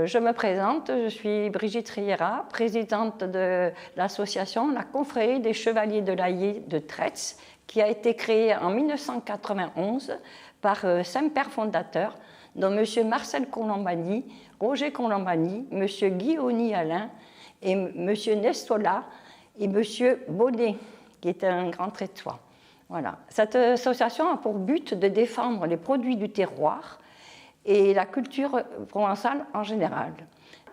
Je me présente, je suis Brigitte Riera, présidente de l'association La Confrérie des Chevaliers de l'Ailler de Tretz, qui a été créée en 1991 par 5 pères fondateurs, dont M. Marcel Colombani, Roger Colombani, M. Guillaume Alain et M. Nestola et M. Bonnet, qui est un grand Tretzois. Voilà. Cette association a pour but de défendre les produits du terroir et la culture provençale en général.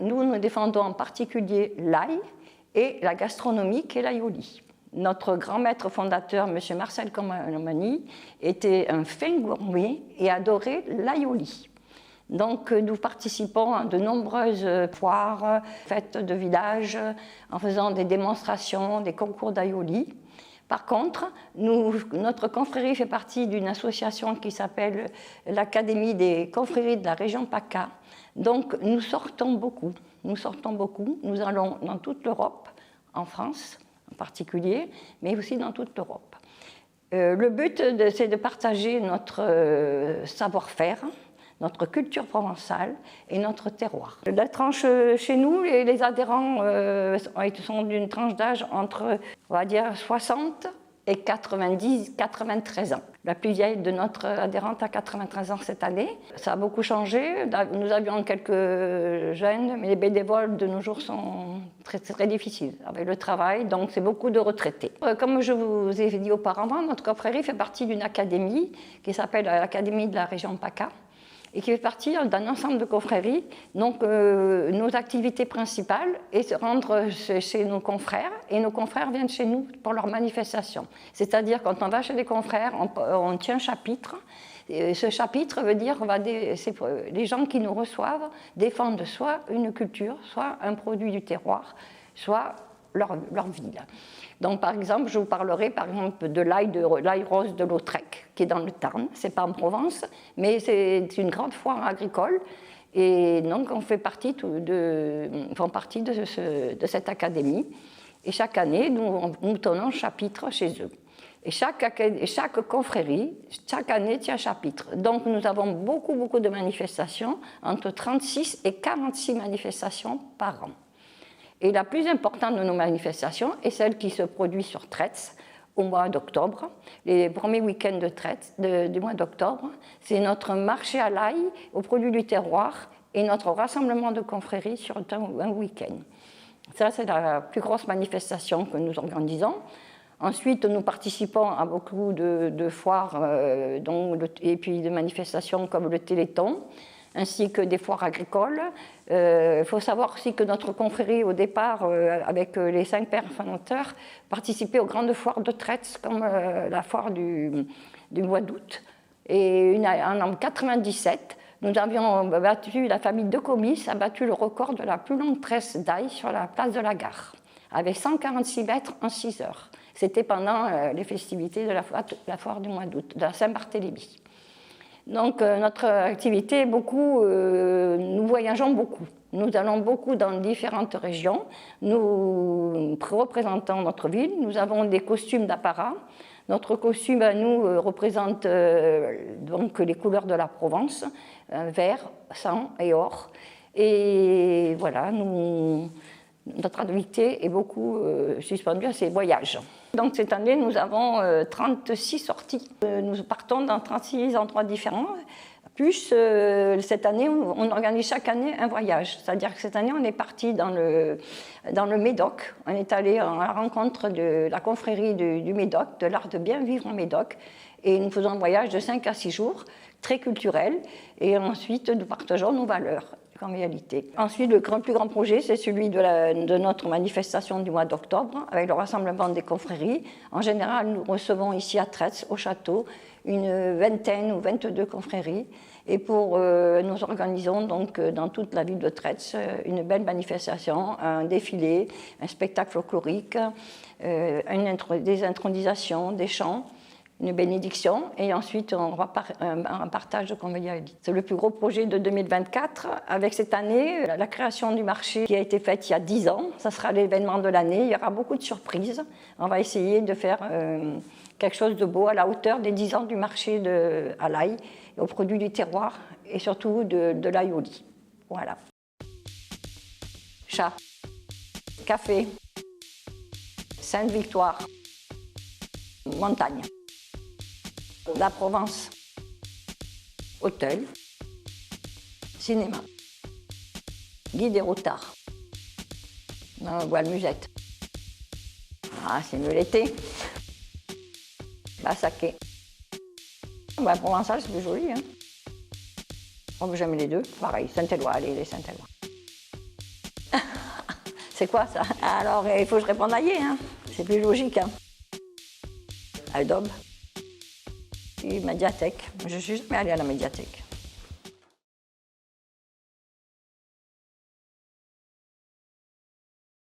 Nous défendons en particulier l'ail et la gastronomie qu'est l'aïoli. Notre grand maître fondateur, M. Marcel Colombani, était un fin gourmet et adorait l'aïoli. Donc nous participons à de nombreuses foires, fêtes de village, en faisant des démonstrations, des concours d'aïoli. Par contre, notre confrérie fait partie d'une association qui s'appelle l'Académie des confréries de la région PACA. Donc nous sortons beaucoup. Nous allons dans toute l'Europe, en France en particulier, mais aussi dans toute l'Europe. Le but, c'est de partager notre savoir-faire, notre culture provençale et notre terroir. La tranche chez nous, les adhérents sont d'une tranche d'âge entre, on va dire, 60 et 93 ans. La plus vieille de notre adhérente a 93 ans cette année. Ça a beaucoup changé. Nous avions quelques jeunes, mais les bénévoles de nos jours sont très difficiles avec le travail, donc c'est beaucoup de retraités. Comme je vous ai dit auparavant, notre confrérie fait partie d'une académie qui s'appelle l'Académie de la région PACA, et qui fait partie d'un ensemble de confréries. Donc nos activités principales est de se rendre chez nos confrères, et nos confrères viennent chez nous pour leurs manifestations. C'est-à-dire quand on va chez les confrères, on tient un chapitre, et ce chapitre veut dire les gens qui nous reçoivent défendent soit une culture, soit un produit du terroir, soit leur ville. Donc, par exemple, je vous parlerai par exemple de l'ail rose de Lautrec, qui est dans le Tarn. Ce n'est pas en Provence, mais c'est une grande foire agricole. Et donc, on fait partie de cette académie. Et chaque année, nous tenons un chapitre chez eux. Et chaque confrérie, chaque année, tient un chapitre. Donc, nous avons beaucoup de manifestations, entre 36 et 46 manifestations par an. Et la plus importante de nos manifestations est celle qui se produit sur Tretz au mois d'octobre, les premiers week-ends de Tretz, du mois d'octobre. C'est notre marché à l'ail, aux produits du terroir, et notre rassemblement de confréries sur un week-end. Ça, c'est la plus grosse manifestation que nous organisons. Ensuite, nous participons à beaucoup de foires et puis de manifestations comme le Téléthon, ainsi que des foires agricoles. Il faut savoir aussi que notre confrérie, au départ, avec les 5 pères fondateurs, participait aux grandes foires de Tretz, comme la foire du mois d'août. Et en 1997, nous avions battu, la famille de Comis a battu le record de la plus longue tresse d'ail sur la place de la gare, avec 146 mètres en 6 heures. C'était pendant les festivités de la foire du mois d'août, de la Saint-Barthélemy. Donc notre activité, nous voyageons beaucoup. Nous allons beaucoup dans différentes régions. Nous représentons notre ville. Nous avons des costumes d'apparat. Notre costume à nous représente donc les couleurs de la Provence, vert, sang et or. Et voilà, notre activité est beaucoup suspendue à ces voyages. Donc cette année, nous avons 36 sorties. Nous partons dans 36 endroits différents. Plus, cette année, on organise chaque année un voyage. C'est-à-dire que cette année, on est parti dans le Médoc. On est allé à la rencontre de la confrérie du Médoc, de l'art de bien vivre en Médoc. Et nous faisons un voyage de 5 à 6 jours, très culturel. Et ensuite, nous partageons nos valeurs. En réalité. Ensuite, le plus grand projet, c'est celui de notre manifestation du mois d'octobre, avec le rassemblement des confréries. En général, nous recevons ici à Tretz, au château, une vingtaine ou 22 confréries. Et nous organisons donc dans toute la ville de Tretz une belle manifestation, un défilé, un spectacle folklorique, des intronisations, des chants, une bénédiction, et ensuite un partage de convivialité. C'est le plus gros projet de 2024, avec cette année la création du marché qui a été faite il y a 10 ans. Ça sera l'événement de l'année, il y aura beaucoup de surprises. On va essayer de faire quelque chose de beau à la hauteur des 10 ans du marché à l'ail, aux produits du terroir et surtout de l'aïoli. Voilà. Chat. Café. Sainte-Victoire. Montagne. La Provence. Hôtel. Cinéma. Guy des Routards. Bois de musette. Ah, c'est mieux l'été. Saké. Provençal, c'est plus joli. Hein. J'aime les deux. Pareil, Saint-Éloi, allez, les Saint-Éloi. C'est quoi ça? Alors, il faut que je réponde à Yé, hein. C'est plus logique. Hein. Adobe. Médiathèque. Je suis jamais allée à la médiathèque.